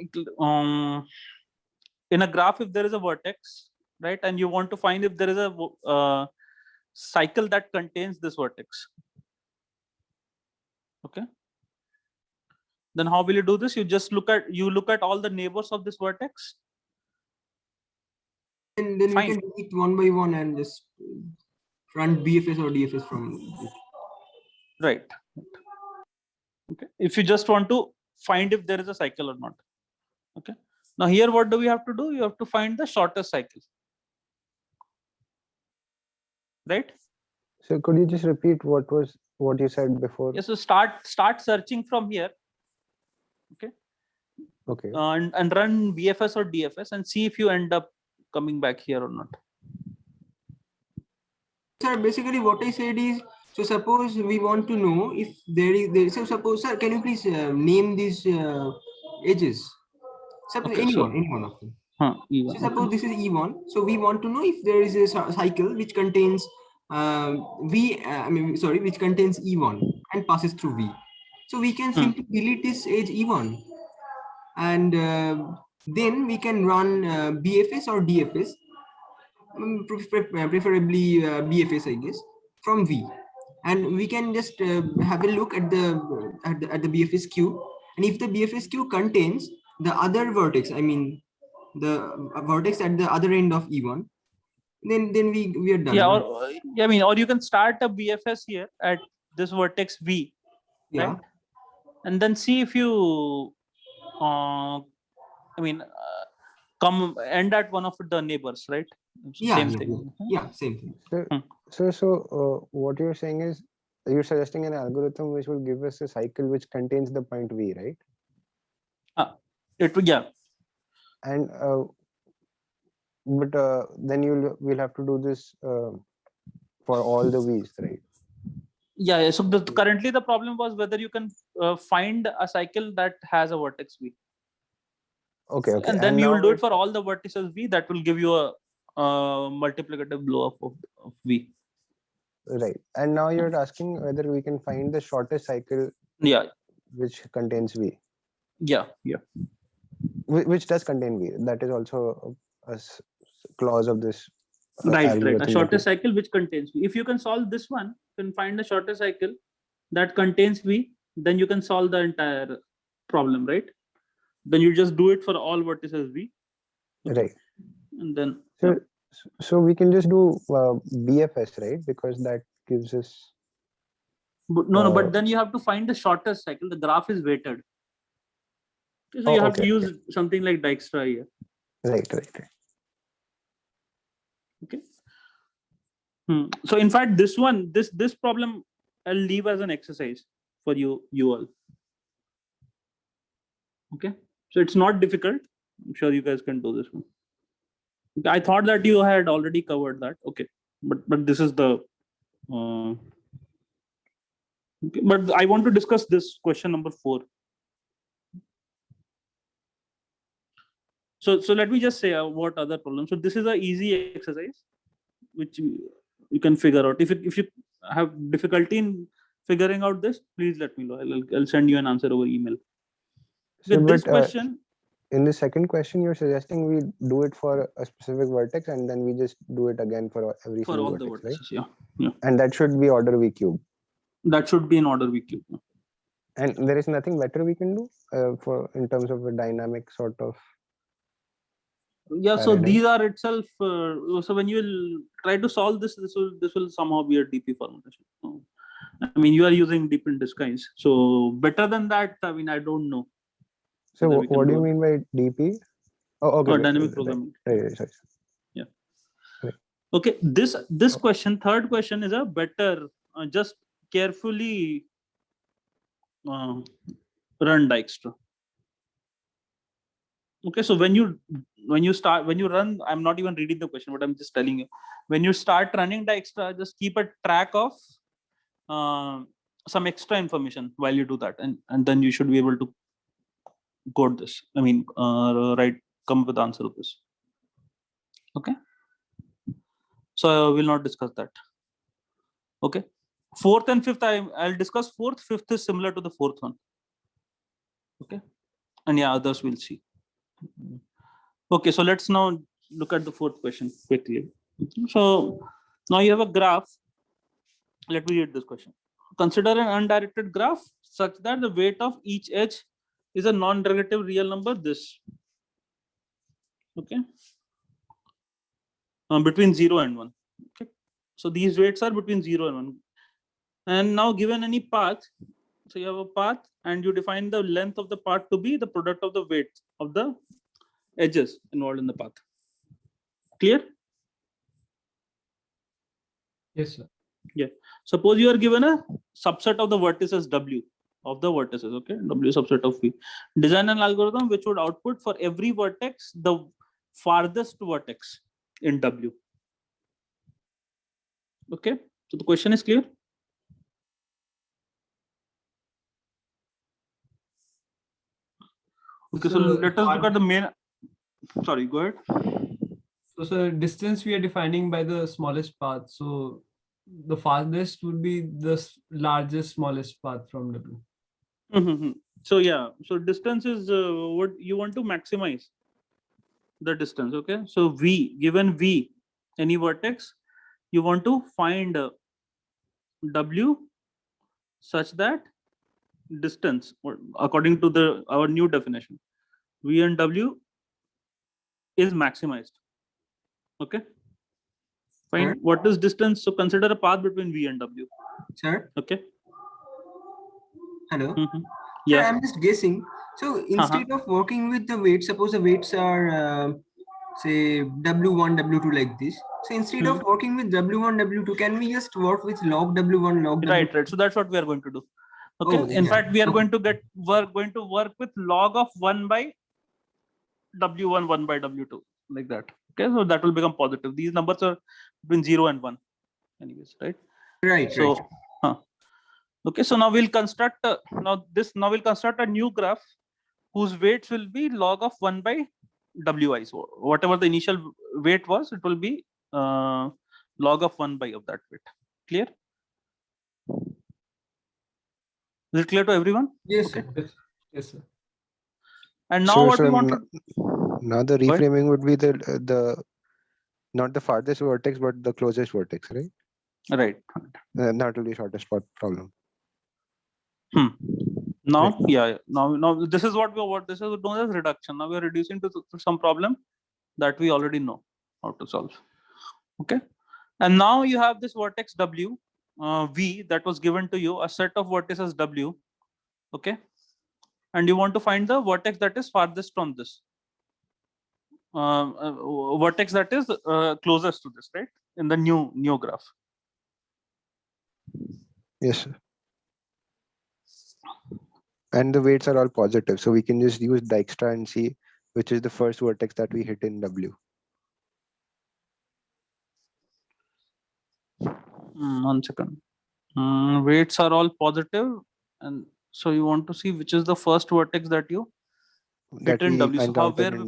in a graph, if there is a vertex, right, and you want to find if there is a cycle that contains this vertex. Okay. Then how will you do this? You just look at all the neighbors of this vertex. And then Fine. we can do it one by one and just run BFS or DFS from it. Right. Okay. If you just want to find if there is a cycle or not. Okay. Now here, what do we have to do? You have to find the shortest cycle. Right. So could you just repeat what you said before? Yes. So start searching from here. Okay. Okay. And run BFS or DFS and see if you end up coming back here or not. Sir, basically what I said is, so suppose we want to know if so suppose, sir, can you please name these edges? Suppose Okay, any one of them. E1, So suppose this is E1. So we want to know if there is a cycle which contains which contains E1 and passes through V. So we can simply delete this edge E1, and then we can run BFS or DFS, preferably BFS, I guess, from V, and we can just have a look at the BFS queue, and if the BFS queue contains the other vertex, I mean the vertex at the other end of E1, then we are done. Yeah, or you can start a BFS here at this vertex V, yeah, right? And then see if you come end at one of the neighbors, right? Same thing. Yeah, same thing. So what you're saying is you're suggesting an algorithm which will give us a cycle which contains the point V, right? It would, yeah. And but then we'll have to do this for all the V's, right? Yeah. So currently the problem was whether you can find a cycle that has a vertex V. Okay. And then you will do it for all the vertices V. That will give you a multiplicative blow up of V. Right. And now you're asking whether we can find the shortest cycle. Yeah. Which contains V. Yeah. Which does contain V. That is also a clause of this. Right. A shortest cycle which contains V. If you can solve this one, you can find the shortest cycle that contains V, then you can solve the entire problem, right? Then you just do it for all vertices V. Right. And then. So we can just do BFS, right? Because that gives us. But but then you have to find the shortest cycle. The graph is weighted. So you have to use something like Dijkstra here. Right. Okay. So in fact, this one, this problem, I'll leave as an exercise for you all. Okay. So it's not difficult. I'm sure you guys can do this one. Okay, I thought that you had already covered that. Okay, but this is the. Okay. But I want to discuss this question number 4. So let me just say what other problems. So this is an easy exercise, which you can figure out. If you have difficulty in figuring out this, please let me know. I'll send you an answer over email. So, With this but, question, in the second question, you're suggesting we do it for a specific vertex and then we just do it again for every for single all the vertex, vertices, right? yeah. And that should be order V cube. That should be in order V cube. And there is nothing better we can do for in terms of a dynamic sort of. Yeah, so paradigm? these are itself. So when you will try to solve this will somehow be a DP formulation. I mean, you are using deep in disguise. So better than that, I mean, I don't know. So whether we can what do you it. mean by DP? Oh, okay. Or dynamic programming. Right, sorry. Yeah. Right. Okay. This question, third question, is a better. Just carefully run Dijkstra. Okay, so when you run, I'm not even reading the question, but I'm just telling you. When you start running Dijkstra, just keep a track of some extra information while you do that, and then you should be able to code this. I mean, come up with the answer of this. Okay. So I will not discuss that. Okay. 4th and 5th, I'll discuss 4th. 5th is similar to the 4th one. Okay. And yeah, others we'll see. Okay, so let's now look at the 4th question quickly. So now you have a graph. Let me read this question. Consider an undirected graph such that the weight of each edge is a non-negative real number, this. Okay. Between 0 and 1. Okay. So these weights are between 0 and 1. And now given any path, so you have a path and you define the length of the path to be the product of the weight of the edges involved in the path. Clear? Yes, sir. Yeah. Suppose you are given a subset of the vertices W of the vertices, okay? W subset of V. Design an algorithm which would output for every vertex the farthest vertex in W. Okay. So the question is clear? Okay, so let us look at the main. Sorry, go ahead. So, sir, distance we are defining by the smallest path. So, the farthest would be the largest, smallest path from W. Mm-hmm. So, yeah, so distance is what you want to maximize the distance. Okay, so V, given V, any vertex, you want to find W such that distance, or according to our new definition, V and W is maximized. Okay, fine. Sir? What is distance? So consider a path between V and W. Sir? Okay. Hello? Yeah. Sir, I'm just guessing. So instead of working with the weights, suppose the weights are say W1, W2 like this. So instead of working with W1, W2, can we just work with log W1, log W2? Right. So that's what we are going to do. Okay. Oh, in fact, we are going to work with log of 1 by W1, 1 by W2, like that. Okay. So that will become positive. These numbers are between 0 and 1. Anyways, right? Right. So, okay. So now we'll construct we'll construct a new graph whose weights will be log of 1 by Wi. So whatever the initial weight was, it will be log of 1 by of that weight. Clear? Is it clear to everyone? Yes, okay. sir. Yes, sir. And now what we want to now the reframing would be the not the farthest vertex but the closest vertex, right? Right. Not really shortest problem. Now, right. Yeah. Now this is what this is known as reduction. Now we are reducing to some problem that we already know how to solve. Okay. And now you have this vertex W, V that was given to you, a set of vertices W. Okay. And you want to find the vertex that is farthest from this. vertex that is closest to this, right? In the new graph. Yes, sir. And the weights are all positive, so we can just use Dijkstra and see which is the first vertex that we hit in W. One second. Weights are all positive, and so you want to see which is the first vertex that you hit in W. So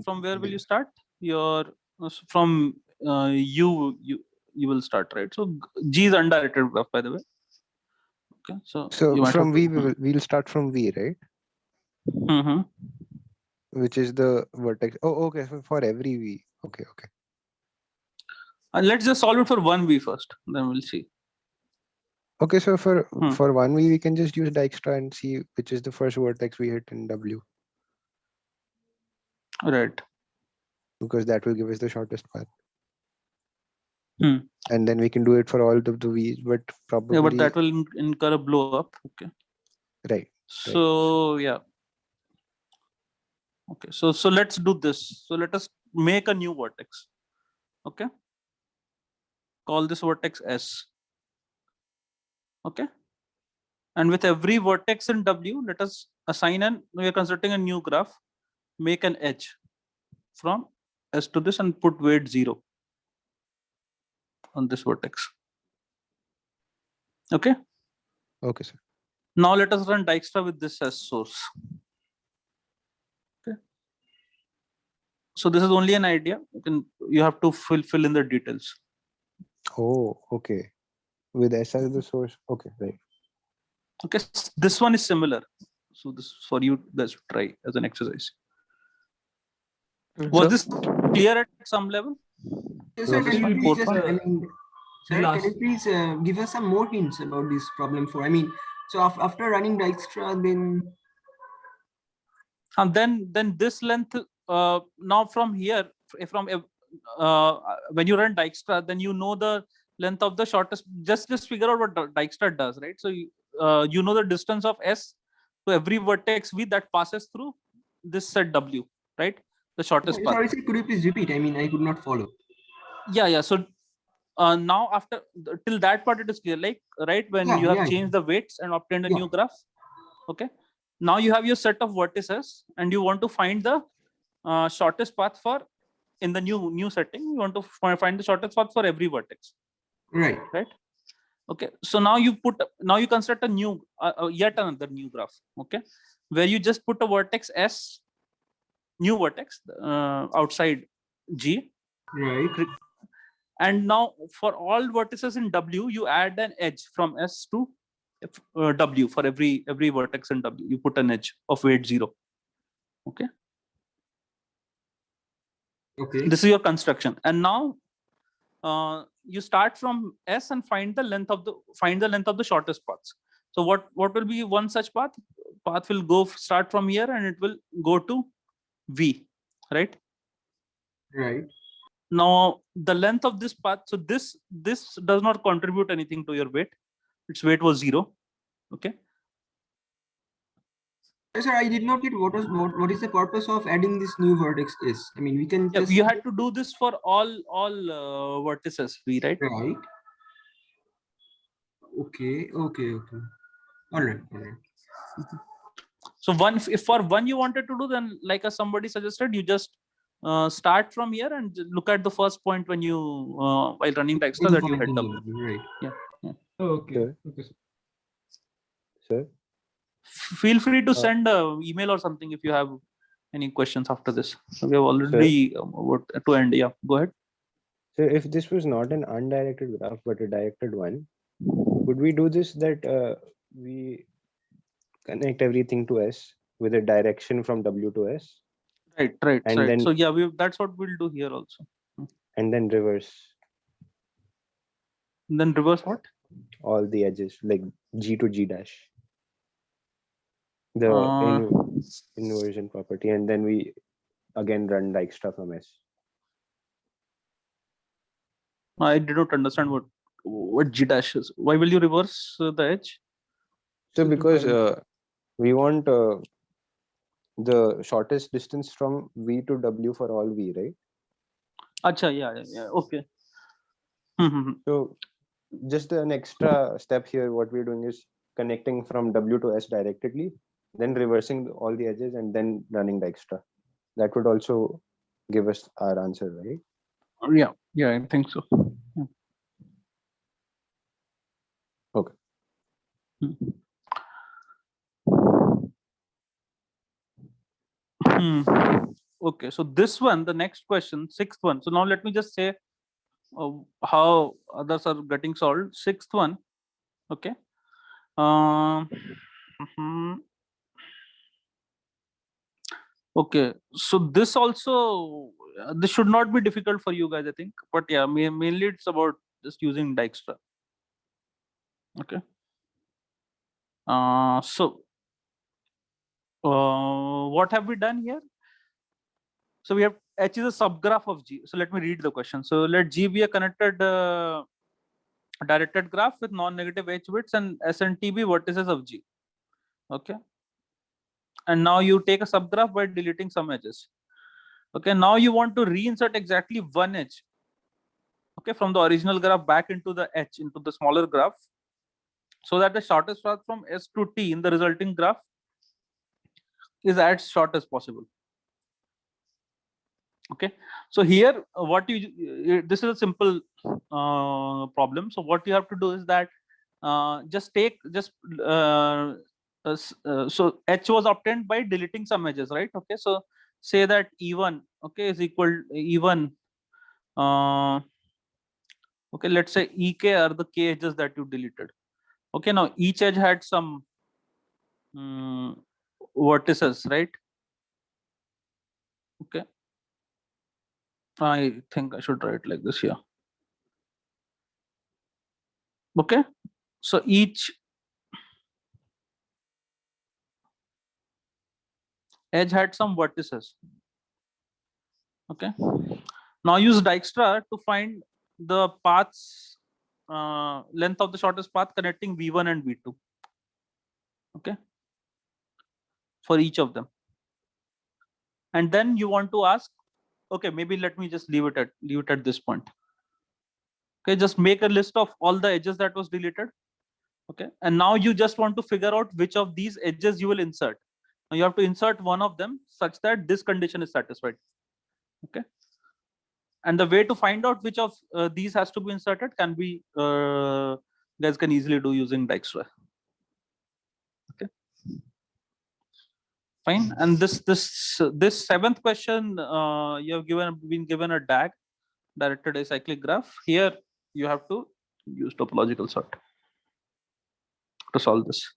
from where will you start? Your from you will start, right? So G is undirected graph, by the way. Okay, so from V we'll start from V, right? Which is the vertex. Oh, okay. For every V. Okay. And let's just solve it for one V first, then we'll see. Okay, so for one V we can just use Dijkstra and see which is the first vertex we hit in W. Right. Because that will give us the shortest path. And then we can do it for all the V's, but probably. Yeah, but that will incur a blow up. Okay. Right. So yeah. Okay. So let's do this. So let us make a new vertex. Okay. Call this vertex S. Okay. And with every vertex in W, let us assign we are constructing a new graph. Make an edge from S to this and put weight 0 on this vertex. Okay. Okay, sir. Now let us run Dijkstra with this as source. Okay. So this is only an idea. You have to fill in the details. Oh, okay. With S as the source. Okay, right. Okay. This one is similar. So this is for you guys to try as an exercise. Was this clear at some level? Yes, sir, can you please give us some more hints about this problem 4? I mean, so after running Dijkstra, then. And then this length. Now from here, when you run Dijkstra, then you know the length of the shortest. Just figure out what Dijkstra does, right? So you know the distance of S to every vertex V that passes through this set W, right? The shortest path. Sorry, sir, could you please repeat? I mean, I could not follow. Yeah. So now after till that part it is clear, like right when you have changed the weights and obtained a new graph. Okay. Now you have your set of vertices and you want to find the shortest path for in the new setting. You want to find the shortest path for every vertex. Right. Okay. So now you construct a new yet another new graph. Okay, where you just put a vertex S, new vertex outside G. Right. And now for all vertices in W, you add an edge from S to W. For every vertex in W, you put an edge of weight 0. Okay. This is your construction. And now you start from S and find the length of the shortest paths. So what will be one such path? Path will start from here and it will go to V, right? Right. Now the length of this path, so this does not contribute anything to your weight. Its weight was 0. Okay. Yes, sir, I did not get what is the purpose of adding this new vertex is. I mean, we can just. You had to do this for all vertices, right? Right. Okay. All right. So if for one you wanted to do, then like as somebody suggested, you just start from here and look at the first point when you while running Dijkstra that you hit W. Right. Yeah. Okay. Sir. Feel free to send an email or something if you have any questions after this. So we have already to end. Yeah, go ahead. So if this was not an undirected graph but a directed one, would we do this that we connect everything to S with a direction from W to S? Right. Then, so yeah, that's what we'll do here also. And then reverse. Then reverse what? All the edges, like G to G dash. The inversion property, and then we again run Dijkstra from S. I did not understand what G dash is. Why will you reverse the edge? So because we want the shortest distance from V to W for all V, right? Acha, yeah. Okay. So just an extra step here, what we're doing is connecting from W to S directly, then reversing all the edges and then running Dijkstra. That would also give us our answer, right? Yeah, I think so. Okay. Okay, so this one, the next question, sixth one. So now let me just say how others are getting solved. Sixth one. Okay. Okay, so this also this should not be difficult for you guys, I think. But yeah, mainly it's about just using Dijkstra. Okay. So what have we done here? So we have H is a subgraph of G. So let me read the question. So let G be a connected directed graph with non-negative H bits and S and T be vertices of G. Okay. And now you take a subgraph by deleting some edges. Okay. Now you want to reinsert exactly one edge. Okay, from the original graph back into the H, into the smaller graph, so that the shortest path from S to T in the resulting graph is as short as possible. Okay, so here what you this is a simple problem. So what you have to do is that so H was obtained by deleting some edges, right? Okay, so say that E1 okay is equal E1 okay, let's say EK are the K edges that you deleted. Okay, now each edge had some vertices, right? Okay, I think I should write like this here. Okay, so each edge had some vertices. Okay, now use Dijkstra to find the paths length of the shortest path connecting V1 and V2. Okay, for each of them, and then you want to ask, okay, maybe let me just leave it at this point. Okay, just make a list of all the edges that was deleted. Okay, and now you just want to figure out which of these edges you will insert. Now you have to insert one of them such that this condition is satisfied. Okay, and the way to find out which of these has to be inserted can be guys can easily do using Dijkstra. Okay, fine. And this seventh question you have been given a DAG, directed acyclic graph. Here you have to use topological sort to solve this.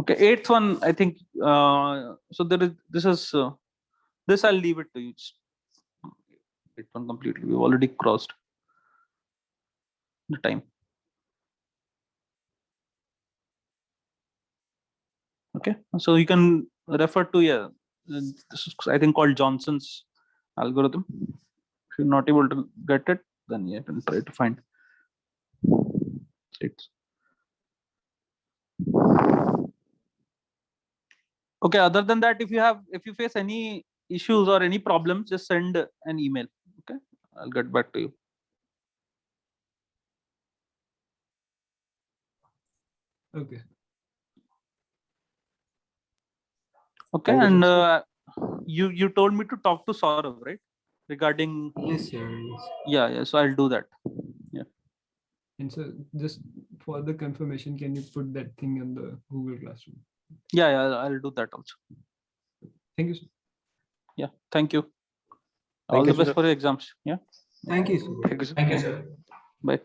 Okay, eighth one, I think. So this I'll leave it to you. Eighth one completely. We've already crossed the time. Okay, so you can refer to this is I think called Johnson's algorithm. If you're not able to get it, then you can try to find it. Okay, other than that, if you face any issues or any problems, just send an email. Okay, I'll get back to you. Okay. Okay, and you told me to talk to Saurav, right? Regarding Yes, sir. Yes. Yeah, so I'll do that. Yeah. And so just for the confirmation, can you put that thing in the Google Classroom? Yeah, I'll do that also. Thank you, sir. Yeah, thank you. All the best for your exams. Yeah. Thank you, sir. Thank you, sir. Thank you, sir. Bye.